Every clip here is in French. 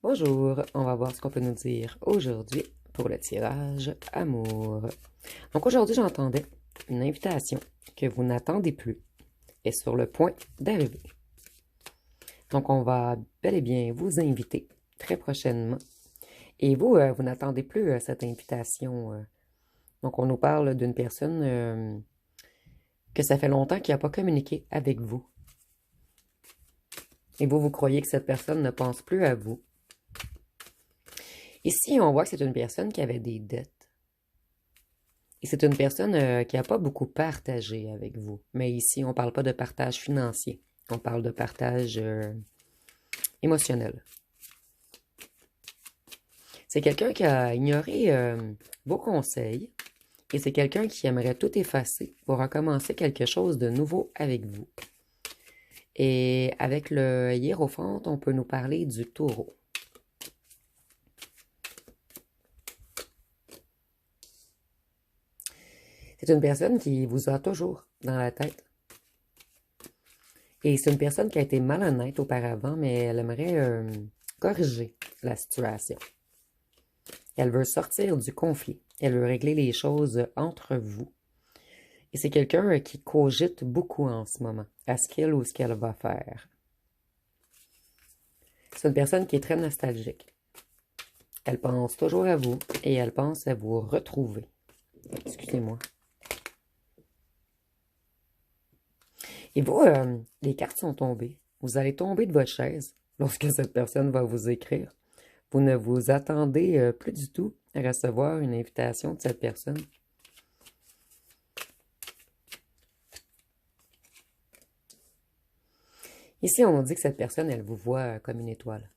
Bonjour, on va voir ce qu'on peut nous dire aujourd'hui pour le tirage amour. Donc aujourd'hui, j'entendais une invitation que vous n'attendez plus est sur le point d'arriver. Donc on va bel et bien vous inviter très prochainement. Et vous, vous n'attendez plus cette invitation. Donc on nous parle d'une personne que ça fait longtemps qu'il n'a pas communiqué avec vous. Et vous croyez que cette personne ne pense plus à vous. Ici, on voit que c'est une personne qui avait des dettes. Et c'est une personne qui n'a pas beaucoup partagé avec vous. Mais ici, on ne parle pas de partage financier. On parle de partage émotionnel. C'est quelqu'un qui a ignoré vos conseils. Et c'est quelqu'un qui aimerait tout effacer pour recommencer quelque chose de nouveau avec vous. Et avec le hiérophante, on peut nous parler du taureau. C'est une personne qui vous a toujours dans la tête. Et c'est une personne qui a été malhonnête auparavant, mais elle aimerait corriger la situation. Elle veut sortir du conflit. Elle veut régler les choses entre vous. Et c'est quelqu'un qui cogite beaucoup en ce moment à ce qu'il ou ce qu'elle va faire. C'est une personne qui est très nostalgique. Elle pense toujours à vous et elle pense à vous retrouver. Excusez-moi. Et vous, les cartes sont tombées. Vous allez tomber de votre chaise lorsque cette personne va vous écrire. Vous ne vous attendez plus du tout à recevoir une invitation de cette personne. Ici, on nous dit que cette personne, elle vous voit comme une étoile.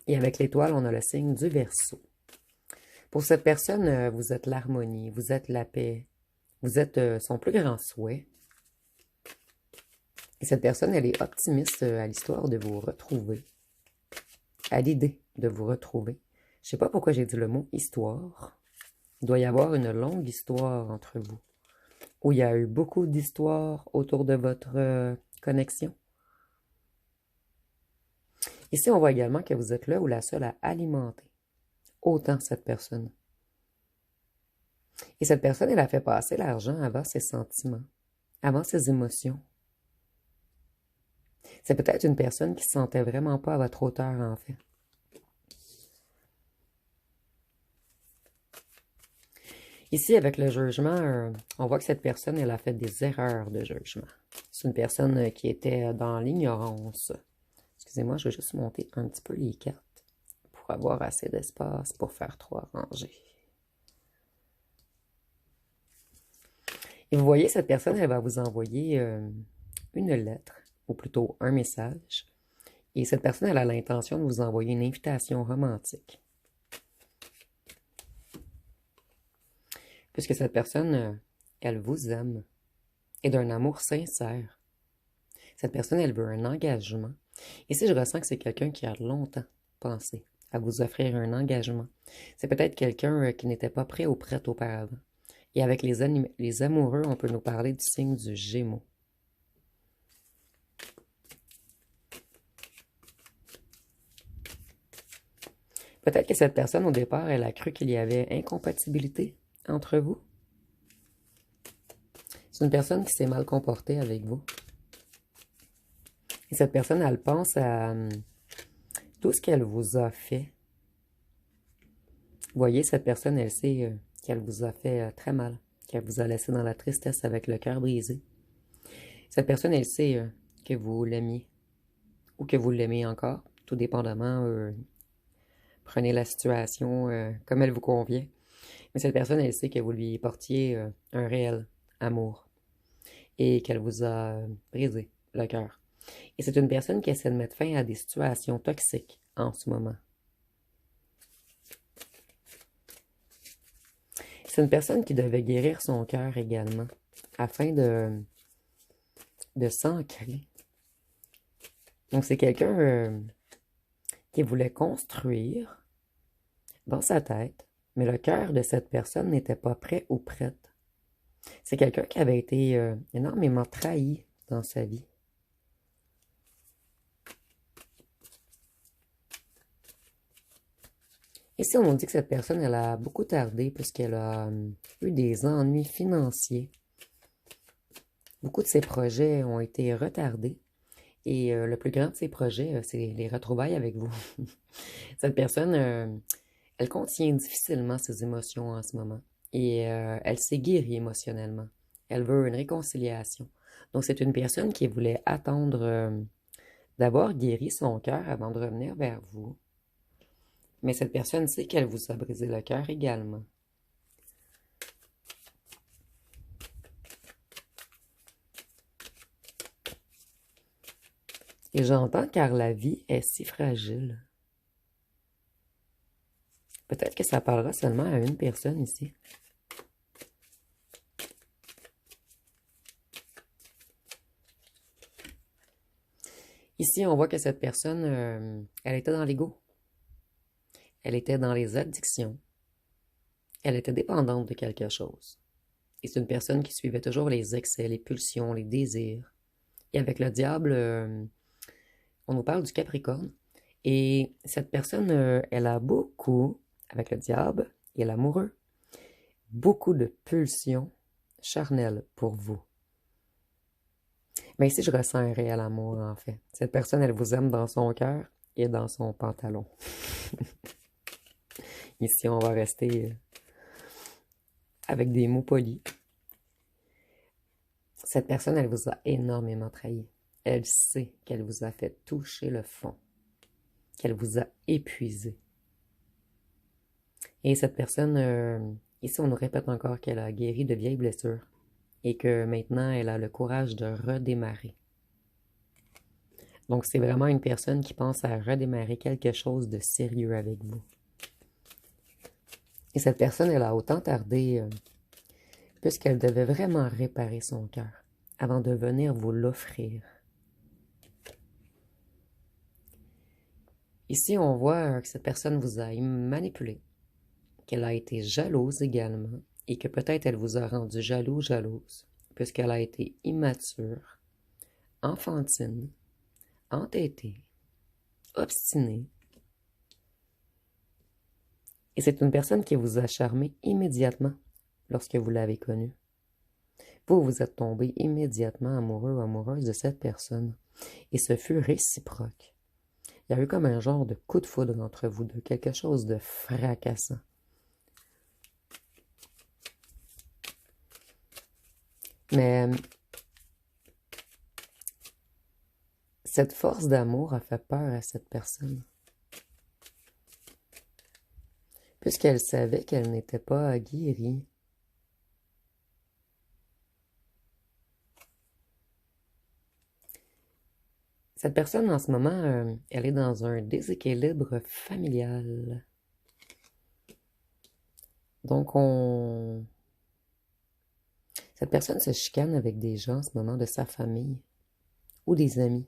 Et avec l'étoile, on a le signe du Verseau. Pour cette personne, vous êtes l'harmonie, vous êtes la paix, vous êtes son plus grand souhait. Et cette personne, elle est optimiste à l'histoire de vous retrouver, à l'idée de vous retrouver. Je ne sais pas pourquoi j'ai dit le mot histoire. Il doit y avoir une longue histoire entre vous, où il y a eu beaucoup d'histoires autour de votre connexion. Ici, on voit également que vous êtes là ou la seule à alimenter autant cette personne. Et cette personne, elle a fait passer l'argent avant ses sentiments, avant ses émotions. C'est peut-être une personne qui ne se sentait vraiment pas à votre hauteur, en fait. Ici, avec le jugement, on voit que cette personne, elle a fait des erreurs de jugement. C'est une personne qui était dans l'ignorance. Excusez-moi, je vais juste monter un petit peu les cartes pour avoir assez d'espace pour faire 3 rangées. Et vous voyez, cette personne, elle va vous envoyer une lettre, ou plutôt un message. Et cette personne, elle a l'intention de vous envoyer une invitation romantique. Puisque cette personne, elle vous aime. Et d'un amour sincère. Cette personne, elle veut un engagement. Ici, je ressens que c'est quelqu'un qui a longtemps pensé à vous offrir un engagement. C'est peut-être quelqu'un qui n'était pas prêt ou prête auparavant. Et avec les amoureux, on peut nous parler du signe du Gémeaux. Peut-être que cette personne, au départ, elle a cru qu'il y avait incompatibilité entre vous. C'est une personne qui s'est mal comportée avec vous. Et cette personne, elle pense à tout ce qu'elle vous a fait. Vous voyez, cette personne, elle sait qu'elle vous a fait très mal, qu'elle vous a laissé dans la tristesse avec le cœur brisé. Cette personne, elle sait que vous l'aimiez ou que vous l'aimez encore, tout dépendamment. Prenez la situation comme elle vous convient. Mais cette personne, elle sait que vous lui portiez un réel amour et qu'elle vous a brisé le cœur. Et c'est une personne qui essaie de mettre fin à des situations toxiques en ce moment. C'est une personne qui devait guérir son cœur également, afin de s'ancrer. Donc c'est quelqu'un qui voulait construire dans sa tête, mais le cœur de cette personne n'était pas prêt ou prête. C'est quelqu'un qui avait été énormément trahi dans sa vie. Ici, on nous dit que cette personne, elle a beaucoup tardé puisqu'elle a eu des ennuis financiers. Beaucoup de ses projets ont été retardés. Et le plus grand de ses projets, c'est les retrouvailles avec vous. Cette personne, elle contient difficilement ses émotions en ce moment. Et elle s'est guérie émotionnellement. Elle veut une réconciliation. Donc, c'est une personne qui voulait attendre d'avoir guéri son cœur avant de revenir vers vous. Mais cette personne sait qu'elle vous a brisé le cœur également. Et j'entends car la vie est si fragile. Peut-être que ça parlera seulement à une personne ici. Ici, on voit que cette personne, elle était dans l'ego. Elle était dans les addictions. Elle était dépendante de quelque chose. Et c'est une personne qui suivait toujours les excès, les pulsions, les désirs. Et avec le diable, on nous parle du Capricorne. Et cette personne, elle a beaucoup, avec le diable et l'amoureux, beaucoup de pulsions charnelles pour vous. Mais ici, je ressens un réel amour, en fait. Cette personne, elle vous aime dans son cœur et dans son pantalon. Ici, on va rester avec des mots polis. Cette personne, elle vous a énormément trahi. Elle sait qu'elle vous a fait toucher le fond, qu'elle vous a épuisé. Et cette personne, ici, on nous répète encore qu'elle a guéri de vieilles blessures et que maintenant, elle a le courage de redémarrer. Donc, c'est vraiment une personne qui pense à redémarrer quelque chose de sérieux avec vous. Et cette personne, elle a autant tardé puisqu'elle devait vraiment réparer son cœur avant de venir vous l'offrir. Ici, on voit que cette personne vous a manipulé, qu'elle a été jalouse également, et que peut-être elle vous a rendu jaloux, jalouse, puisqu'elle a été immature, enfantine, entêtée, obstinée. Et c'est une personne qui vous a charmé immédiatement lorsque vous l'avez connue. Vous, vous êtes tombé immédiatement amoureux ou amoureuse de cette personne, et ce fut réciproque. Il y a eu comme un genre de coup de foudre entre vous deux, quelque chose de fracassant. Mais cette force d'amour a fait peur à cette personne. Puisqu'elle savait qu'elle n'était pas guérie. Cette personne, en ce moment, elle est dans un déséquilibre familial. Donc, cette personne se chicane avec des gens en ce moment de sa famille ou des amis.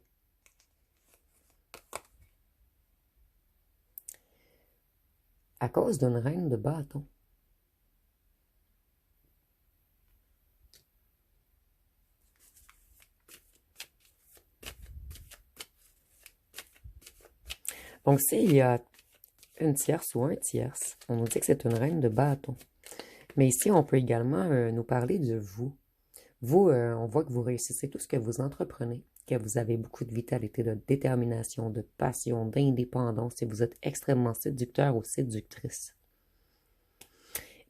À cause d'une reine de bâton. Donc, s'il y a une tierce ou un tierce, on nous dit que c'est une reine de bâton. Mais ici, on peut également nous parler de vous. Vous, on voit que vous réussissez tout ce que vous entreprenez, que vous avez beaucoup de vitalité, de détermination, de passion, d'indépendance et vous êtes extrêmement séducteur ou séductrice.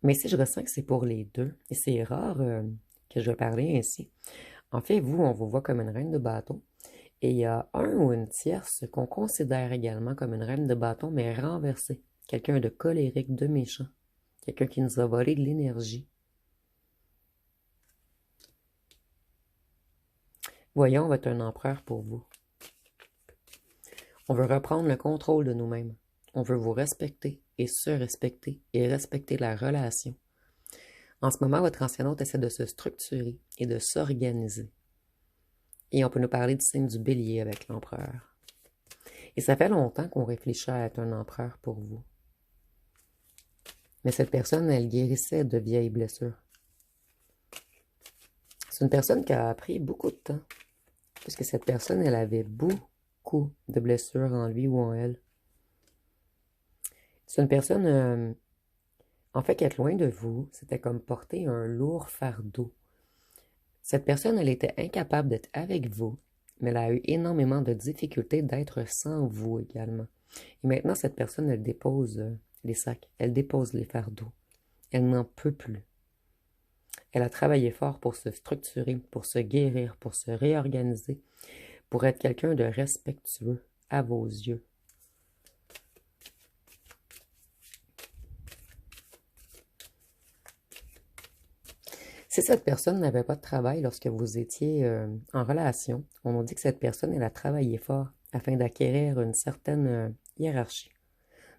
Mais ici, je ressens que c'est pour les deux et c'est rare que je vais parler ainsi. En fait, vous, on vous voit comme une reine de bâton et il y a un ou une tierce qu'on considère également comme une reine de bâton, mais renversée. Quelqu'un de colérique, de méchant. Quelqu'un qui nous a volé de l'énergie. Voyons, on va être un empereur pour vous. On veut reprendre le contrôle de nous-mêmes. On veut vous respecter et se respecter et respecter la relation. En ce moment, votre ancien hôte essaie de se structurer et de s'organiser. Et on peut nous parler du signe du bélier avec l'empereur. Et ça fait longtemps qu'on réfléchit à être un empereur pour vous. Mais cette personne, elle guérissait de vieilles blessures. C'est une personne qui a pris beaucoup de temps. Puisque cette personne, elle avait beaucoup de blessures en lui ou en elle. C'est une personne, en fait, qui est loin de vous, c'était comme porter un lourd fardeau. Cette personne, elle était incapable d'être avec vous, mais elle a eu énormément de difficultés d'être sans vous également. Et maintenant, cette personne, elle dépose les sacs, elle dépose les fardeaux. Elle n'en peut plus. Elle a travaillé fort pour se structurer, pour se guérir, pour se réorganiser, pour être quelqu'un de respectueux à vos yeux. Si cette personne n'avait pas de travail lorsque vous étiez en relation, on nous dit que cette personne, elle a travaillé fort afin d'acquérir une certaine hiérarchie.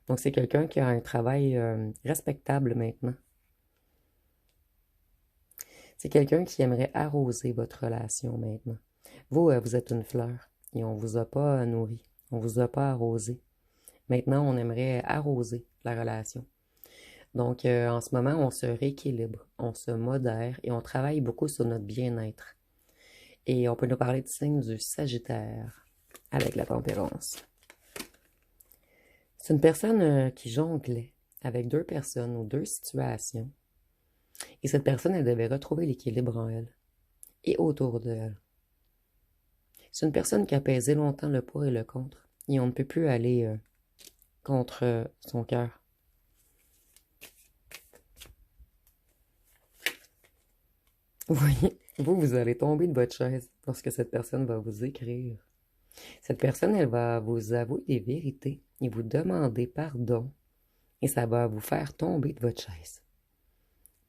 Donc, c'est quelqu'un qui a un travail respectable maintenant. C'est quelqu'un qui aimerait arroser votre relation maintenant. Vous, vous êtes une fleur et on vous a pas nourri, on vous a pas arrosé. Maintenant, on aimerait arroser la relation. Donc, en ce moment, on se rééquilibre, on se modère et on travaille beaucoup sur notre bien-être. Et on peut nous parler du signe du Sagittaire avec la tempérance. C'est une personne qui jonglait avec deux personnes ou deux situations. Et cette personne, elle devait retrouver l'équilibre en elle et autour d'elle. C'est une personne qui a pesé longtemps le pour et le contre. Et on ne peut plus aller contre son cœur. Vous voyez, vous allez tomber de votre chaise lorsque cette personne va vous écrire. Cette personne, elle va vous avouer des vérités et vous demander pardon. Et ça va vous faire tomber de votre chaise.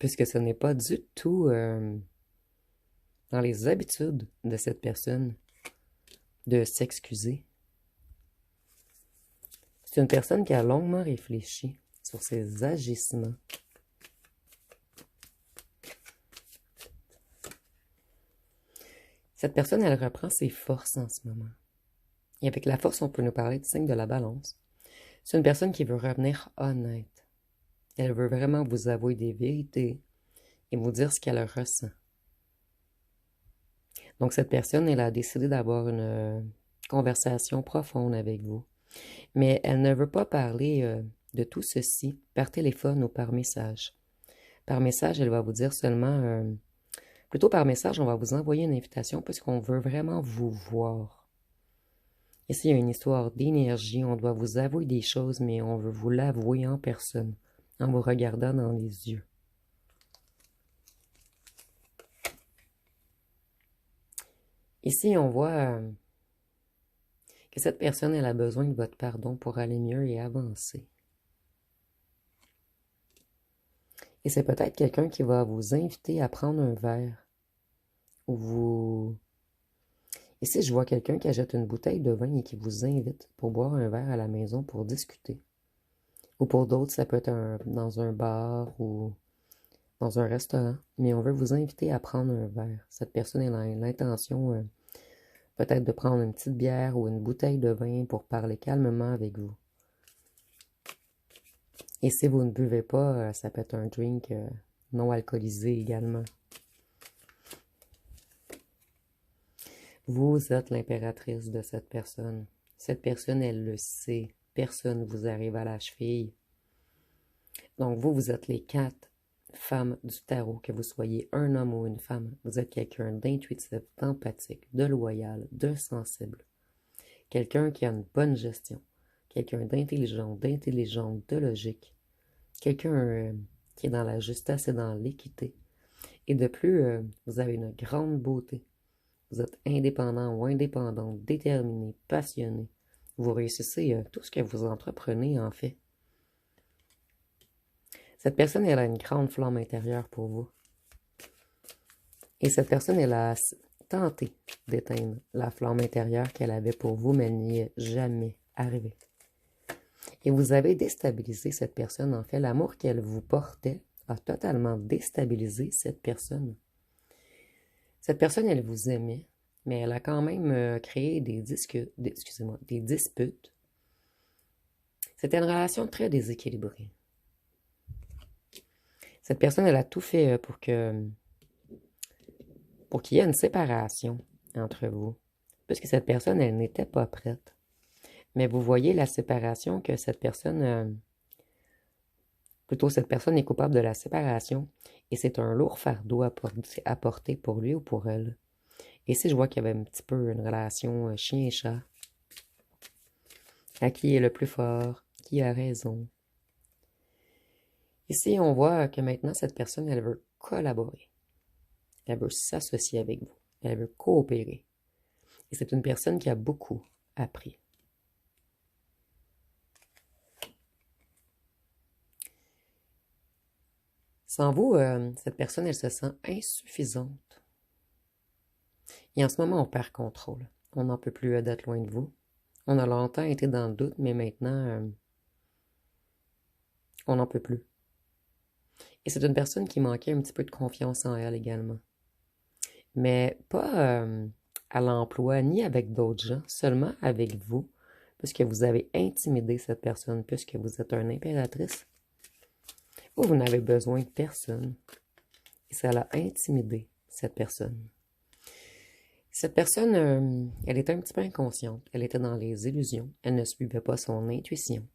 Puisque ce n'est pas du tout dans les habitudes de cette personne de s'excuser. C'est une personne qui a longuement réfléchi sur ses agissements. Cette personne, elle reprend ses forces en ce moment. Et avec la force, on peut nous parler du signe de la balance. C'est une personne qui veut revenir honnête. Elle veut vraiment vous avouer des vérités et vous dire ce qu'elle ressent. Donc cette personne, elle a décidé d'avoir une conversation profonde avec vous. Mais elle ne veut pas parler de tout ceci par téléphone ou par message. Par message, elle va vous dire seulement... plutôt par message, on va vous envoyer une invitation puisqu'on veut vraiment vous voir. Ici, il y a une histoire d'énergie. On doit vous avouer des choses, mais on veut vous l'avouer en personne, en vous regardant dans les yeux. Ici, on voit que cette personne, elle a besoin de votre pardon pour aller mieux et avancer. Et c'est peut-être quelqu'un qui va vous inviter à prendre un verre. Ou vous... Ici, je vois quelqu'un qui achète une bouteille de vin et qui vous invite pour boire un verre à la maison pour discuter. Ou pour d'autres, ça peut être dans un bar ou dans un restaurant. Mais on veut vous inviter à prendre un verre. Cette personne elle a l'intention peut-être de prendre une petite bière ou une bouteille de vin pour parler calmement avec vous. Et si vous ne buvez pas, ça peut être un drink non alcoolisé également. Vous êtes l'impératrice de cette personne. Cette personne, elle le sait. Personne ne vous arrive à la cheville. Donc vous êtes les 4 femmes du tarot, que vous soyez un homme ou une femme. Vous êtes quelqu'un d'intuitif, d'empathique, de loyal, de sensible. Quelqu'un qui a une bonne gestion. Quelqu'un d'intelligent, de logique. Quelqu'un qui est dans la justesse et dans l'équité. Et de plus, vous avez une grande beauté. Vous êtes indépendant ou indépendante, déterminé, passionné. Vous réussissez tout ce que vous entreprenez, en fait. Cette personne, elle a une grande flamme intérieure pour vous. Et cette personne, elle a tenté d'éteindre la flamme intérieure qu'elle avait pour vous, mais elle n'y est jamais arrivée. Et vous avez déstabilisé cette personne. En fait, l'amour qu'elle vous portait a totalement déstabilisé cette personne. Cette personne, elle vous aimait, mais elle a quand même créé des disputes. C'était une relation très déséquilibrée. Cette personne, elle a tout fait pour qu'il y ait une séparation entre vous. Puisque cette personne, elle n'était pas prête. Mais vous voyez la séparation que cette personne Plutôt, cette personne est coupable de la séparation et c'est un lourd fardeau à porter pour lui ou pour elle. Et si je vois qu'il y avait un petit peu une relation chien et chat, à qui est le plus fort, qui a raison. Ici, on voit que maintenant, cette personne, elle veut collaborer. Elle veut s'associer avec vous. Elle veut coopérer. Et c'est une personne qui a beaucoup appris. Sans vous, cette personne, elle se sent insuffisante. Et en ce moment, on perd contrôle. On n'en peut plus d'être loin de vous. On a longtemps été dans le doute, mais maintenant, on n'en peut plus. Et c'est une personne qui manquait un petit peu de confiance en elle également. Mais pas à l'emploi ni avec d'autres gens, seulement avec vous, puisque vous avez intimidé cette personne, puisque vous êtes une impératrice. Vous n'avez besoin de personne. Et ça l'a intimidé, cette personne. Cette personne, elle était un petit peu inconsciente. Elle était dans les illusions. Elle ne suivait pas son intuition.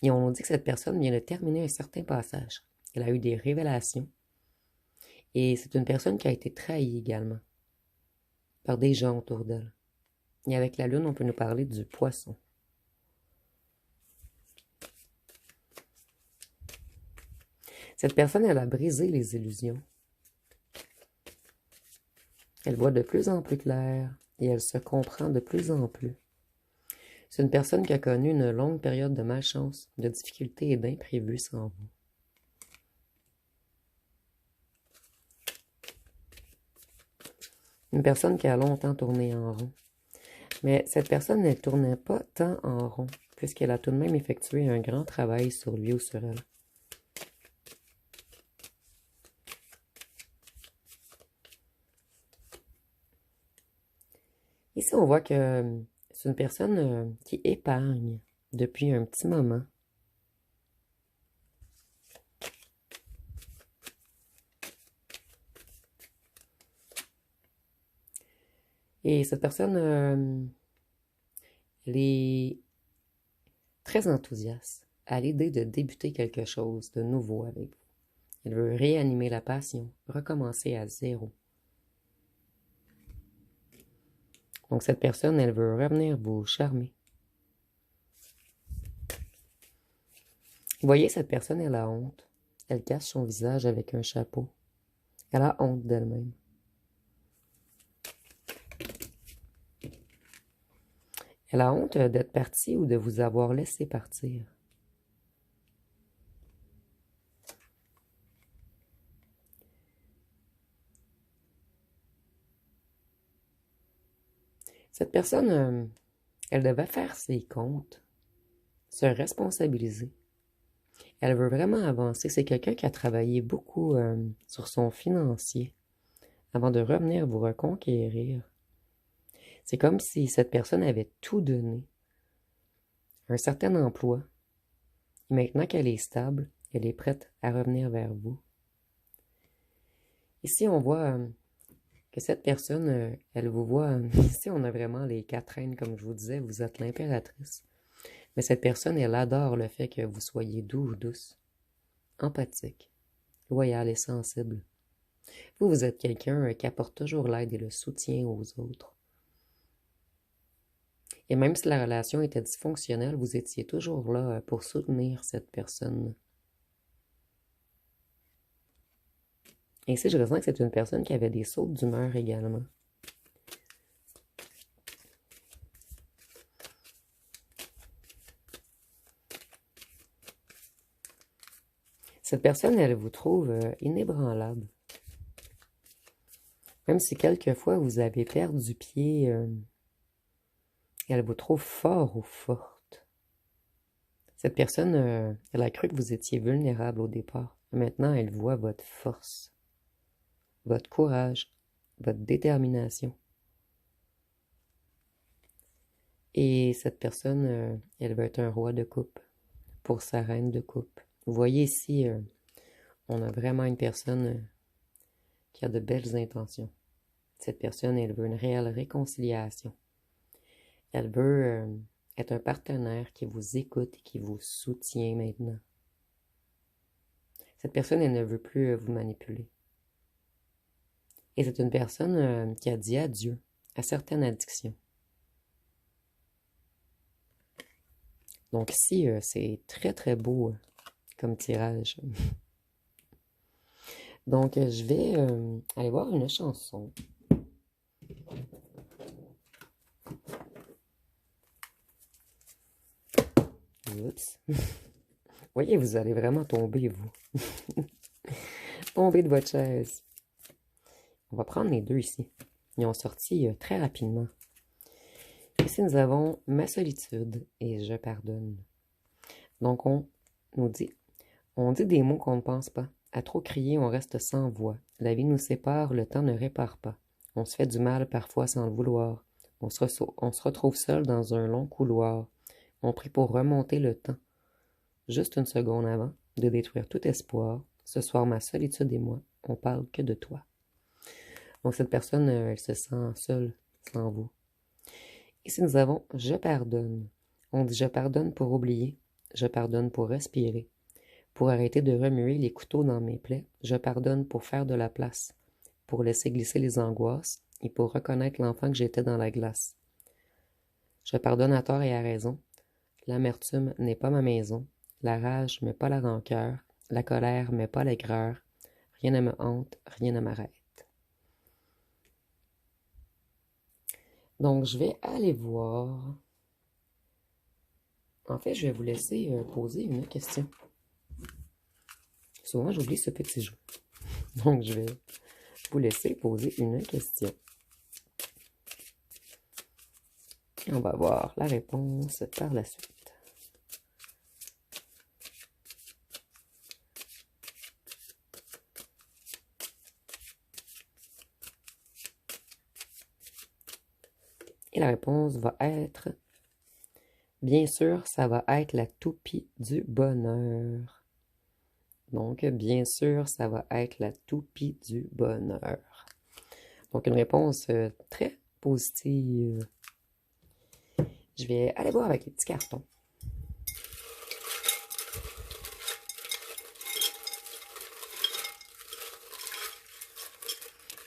Et on dit que cette personne vient de terminer un certain passage. Elle a eu des révélations. Et c'est une personne qui a été trahie également par des gens autour d'elle. Et avec la lune, on peut nous parler du poisson. Cette personne, elle a brisé les illusions. Elle voit de plus en plus clair et elle se comprend de plus en plus. C'est une personne qui a connu une longue période de malchance, de difficultés et d'imprévus sans vous. Une personne qui a longtemps tourné en rond. Mais cette personne ne tournait pas tant en rond, puisqu'elle a tout de même effectué un grand travail sur lui ou sur elle. Ici, on voit que c'est une personne qui épargne depuis un petit moment. Et cette personne, elle est très enthousiaste à l'idée de débuter quelque chose de nouveau avec vous. Elle veut réanimer la passion, recommencer à zéro. Donc cette personne, elle veut revenir vous charmer. Vous voyez, cette personne, elle a honte. Elle cache son visage avec un chapeau. Elle a honte d'elle-même. Elle a honte d'être partie ou de vous avoir laissé partir. Cette personne, elle devait faire ses comptes, se responsabiliser. Elle veut vraiment avancer. C'est quelqu'un qui a travaillé beaucoup sur son financier avant de revenir vous reconquérir. C'est comme si cette personne avait tout donné, un certain emploi. Et maintenant qu'elle est stable, elle est prête à revenir vers vous. Ici, on voit que cette personne, elle vous voit. Ici, on a vraiment les quatre reines, comme je vous disais, vous êtes l'impératrice. Mais cette personne, elle adore le fait que vous soyez doux ou douce, empathique, loyal et sensible. Vous êtes quelqu'un qui apporte toujours l'aide et le soutien aux autres. Et même si la relation était dysfonctionnelle, vous étiez toujours là pour soutenir cette personne. Et ici, je ressens que c'est une personne qui avait des sautes d'humeur également. Cette personne, elle vous trouve inébranlable. Même si quelquefois vous avez perdu pied, elle vous trouve fort ou forte. Cette personne, elle a cru que vous étiez vulnérable au départ. Maintenant, elle voit votre force, votre courage, votre détermination. Et cette personne, elle veut être un roi de coupe pour sa reine de coupe. Vous voyez ici, on a vraiment une personne qui a de belles intentions. Cette personne, elle veut une réelle réconciliation. Elle veut être un partenaire qui vous écoute et qui vous soutient maintenant. Cette personne, elle ne veut plus vous manipuler. Et c'est une personne qui a dit adieu à certaines addictions. Donc ici, c'est très très beau comme tirage. Donc je vais aller voir une chanson. Oups. Voyez, vous allez vraiment tomber, vous. Tomber de votre chaise. On va prendre les deux ici. Ils ont sorti très rapidement. Ici, nous avons ma solitude et je pardonne. Donc, on dit des mots qu'on ne pense pas. À trop crier, on reste sans voix. La vie nous sépare, le temps ne répare pas. On se fait du mal parfois sans le vouloir. On se retrouve seul dans un long couloir. On prie pour remonter le temps. Juste une seconde avant de détruire tout espoir. Ce soir, ma solitude et moi, on parle que de toi. Donc, cette personne, elle se sent seule, sans vous. Ici, nous avons « Je pardonne ». On dit « Je pardonne pour oublier ». Je pardonne pour respirer. Pour arrêter de remuer les couteaux dans mes plaies, je pardonne pour faire de la place, pour laisser glisser les angoisses et pour reconnaître l'enfant que j'étais dans la glace. Je pardonne à tort et à raison. L'amertume n'est pas ma maison. La rage, mais pas la rancœur. La colère, mais pas l'aigreur. Rien ne me hante, rien ne m'arrête. Donc, je vais aller voir. En fait, je vais vous laisser poser une question. Souvent, j'oublie ce petit jeu. Donc, je vais vous laisser poser une question. Et on va voir la réponse par la suite. Et la réponse va être, bien sûr, ça va être la toupie du bonheur. Donc, bien sûr, ça va être la toupie du bonheur. Donc, une réponse très positive. Je vais aller voir avec les petits cartons.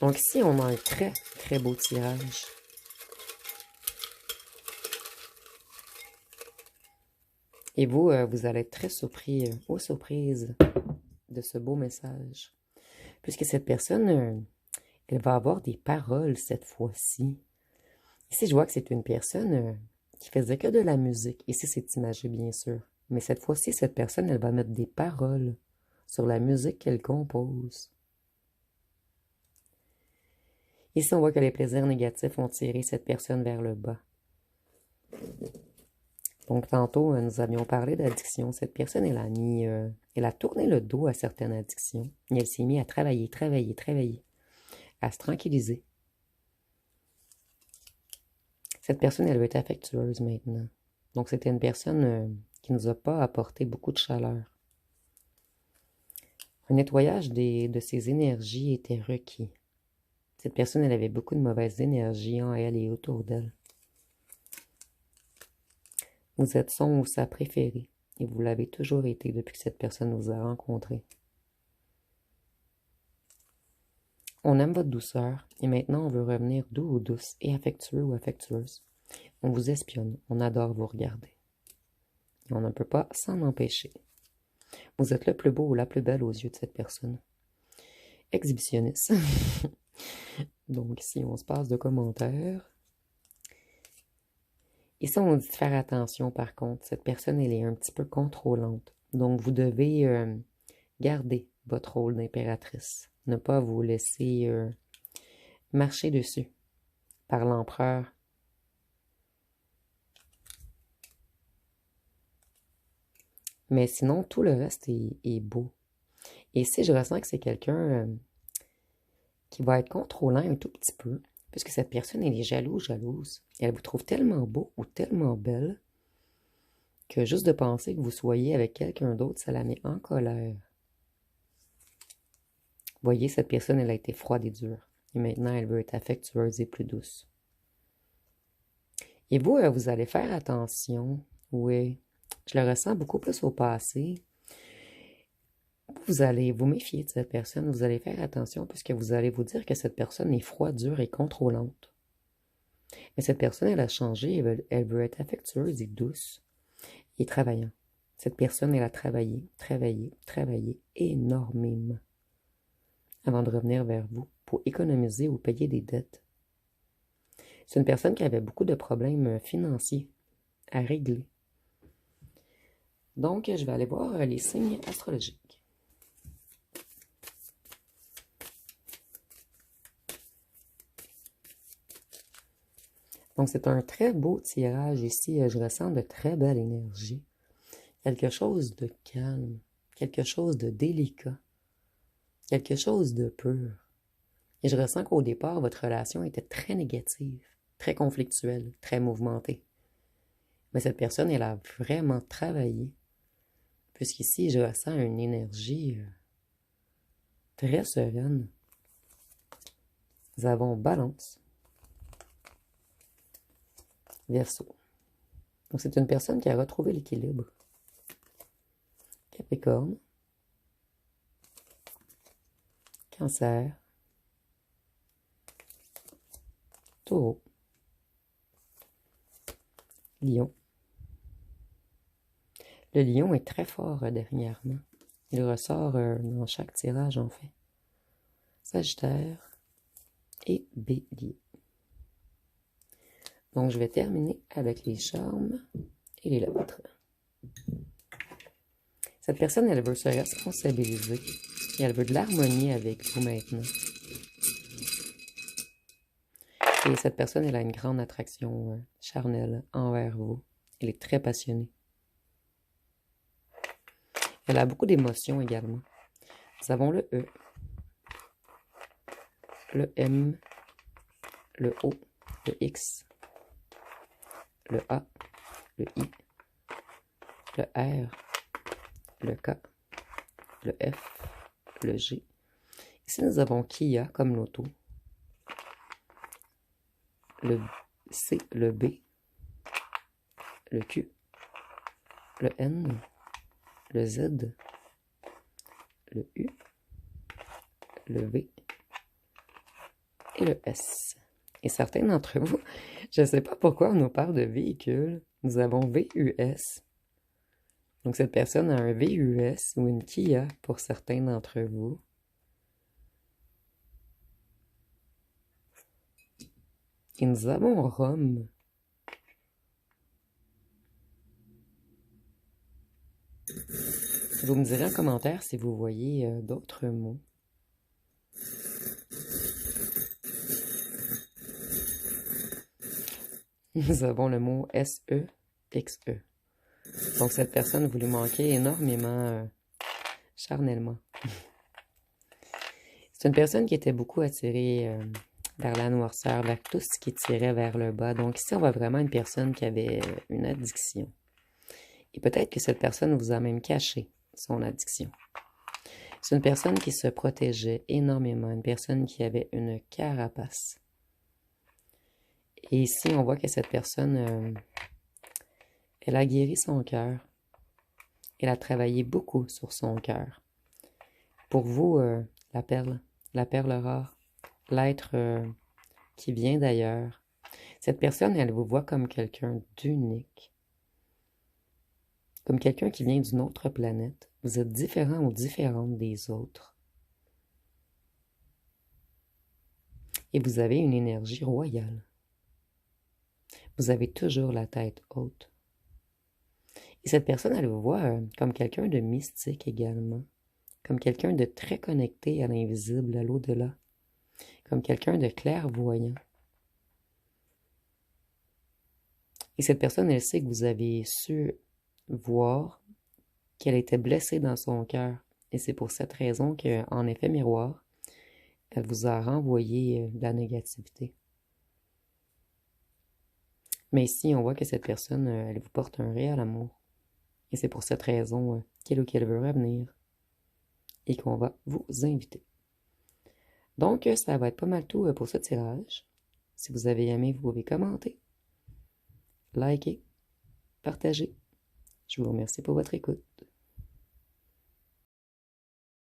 Donc, ici, on a un très, très beau tirage. Et vous, vous allez être très surpris, aux surprises de ce beau message. Puisque cette personne, elle va avoir des paroles cette fois-ci. Ici, je vois que c'est une personne qui faisait que de la musique. Ici, c'est imagé, bien sûr. Mais cette fois-ci, cette personne, elle va mettre des paroles sur la musique qu'elle compose. Ici, on voit que les plaisirs négatifs ont tiré cette personne vers le bas. Donc, tantôt, nous avions parlé d'addiction. Cette personne, elle a tourné le dos à certaines addictions. Et elle s'est mise à travailler, à se tranquilliser. Cette personne, elle veut être affectueuse maintenant. Donc, c'était une personne qui ne nous a pas apporté beaucoup de chaleur. Un nettoyage de ses énergies était requis. Cette personne, elle avait beaucoup de mauvaises énergies en elle et autour d'elle. Vous êtes son ou sa préférée, et vous l'avez toujours été depuis que cette personne vous a rencontré. On aime votre douceur, et maintenant on veut revenir doux ou douce, et affectueux ou affectueuse. On vous espionne, on adore vous regarder. Et on ne peut pas s'en empêcher. Vous êtes le plus beau ou la plus belle aux yeux de cette personne. Exhibitionniste. Donc ici, on se passe de commentaires. Ici, on dit de faire attention, par contre. Cette personne, elle est un petit peu contrôlante. Donc, vous devez garder votre rôle d'impératrice. Ne pas vous laisser marcher dessus par l'empereur. Mais sinon, tout le reste est beau. Et si je ressens que c'est quelqu'un qui va être contrôlant un tout petit peu, puisque cette personne, elle est jalouse. Et elle vous trouve tellement beau ou tellement belle que juste de penser que vous soyez avec quelqu'un d'autre, ça la met en colère. Voyez, cette personne, elle a été froide et dure. Et maintenant, elle veut être affectueuse et plus douce. Et vous, vous allez faire attention. Oui, je le ressens beaucoup plus au passé. vous allez vous méfier de cette personne, vous allez faire attention puisque vous allez vous dire que cette personne est froide, dure et contrôlante. Mais cette personne, elle a changé, elle veut être affectueuse et douce et travaillant. Cette personne, elle a travaillé énormément avant de revenir vers vous pour économiser ou payer des dettes. C'est une personne qui avait beaucoup de problèmes financiers à régler. Donc, je vais aller voir les signes astrologiques. Donc, c'est un très beau tirage ici. Je ressens de très belle énergie. Quelque chose de calme, quelque chose de délicat, quelque chose de pur. Et je ressens qu'au départ, votre relation était très négative, très conflictuelle, très mouvementée. Mais cette personne, elle a vraiment travaillé. Puisqu'ici, je ressens une énergie très sereine. Nous avons Balance, Verseau. Donc, c'est une personne qui a retrouvé l'équilibre. Capricorne, Cancer, Taureau, Lion. Le lion est très fort dernièrement. Il ressort dans chaque tirage, en fait. Sagittaire et Bélier. Donc, je vais terminer avec les charmes et les lettres. Cette personne, elle veut se responsabiliser et elle veut de l'harmonie avec vous maintenant. Et cette personne, elle a une grande attraction charnelle envers vous. Elle est très passionnée. Elle a beaucoup d'émotions également. Nous avons le E, le M, le O, le X, le A, le I, le R, le K, le F, le G. Ici, nous avons Kia comme l'auto, le C, le B, le Q, le N, le Z, le U, le V et le S. Et certains d'entre vous, je ne sais pas pourquoi on nous parle de véhicules. Nous avons VUS. Donc cette personne a un VUS ou une Kia pour certains d'entre vous. Et nous avons Rome. Vous me direz en commentaire si vous voyez d'autres mots. Nous avons le mot SEXE. Donc cette personne, vous lui manquez énormément charnellement. C'est une personne qui était beaucoup attirée vers la noirceur, vers tout ce qui tirait vers le bas. Donc ici, on voit vraiment une personne qui avait une addiction. Et peut-être que cette personne vous a même caché son addiction. C'est une personne qui se protégeait énormément, une personne qui avait une carapace. Et ici, on voit que cette personne, elle a guéri son cœur. Elle a travaillé beaucoup sur son cœur. Pour vous, la perle rare, l'être qui vient d'ailleurs, cette personne, elle vous voit comme quelqu'un d'unique. Comme quelqu'un qui vient d'une autre planète. Vous êtes différent ou différente des autres. Et vous avez une énergie royale. Vous avez toujours la tête haute. Et cette personne, elle vous voit comme quelqu'un de mystique également. Comme quelqu'un de très connecté à l'invisible, à l'au-delà. Comme quelqu'un de clairvoyant. Et cette personne, elle sait que vous avez su voir qu'elle était blessée dans son cœur. Et c'est pour cette raison qu'en effet miroir, elle vous a renvoyé de la négativité. Mais ici, on voit que cette personne, elle vous porte un réel amour. Et c'est pour cette raison qu'elle ou qu'elle veut revenir. Et qu'on va vous inviter. Donc, ça va être pas mal tout pour ce tirage. Si vous avez aimé, vous pouvez commenter, liker, partager. Je vous remercie pour votre écoute.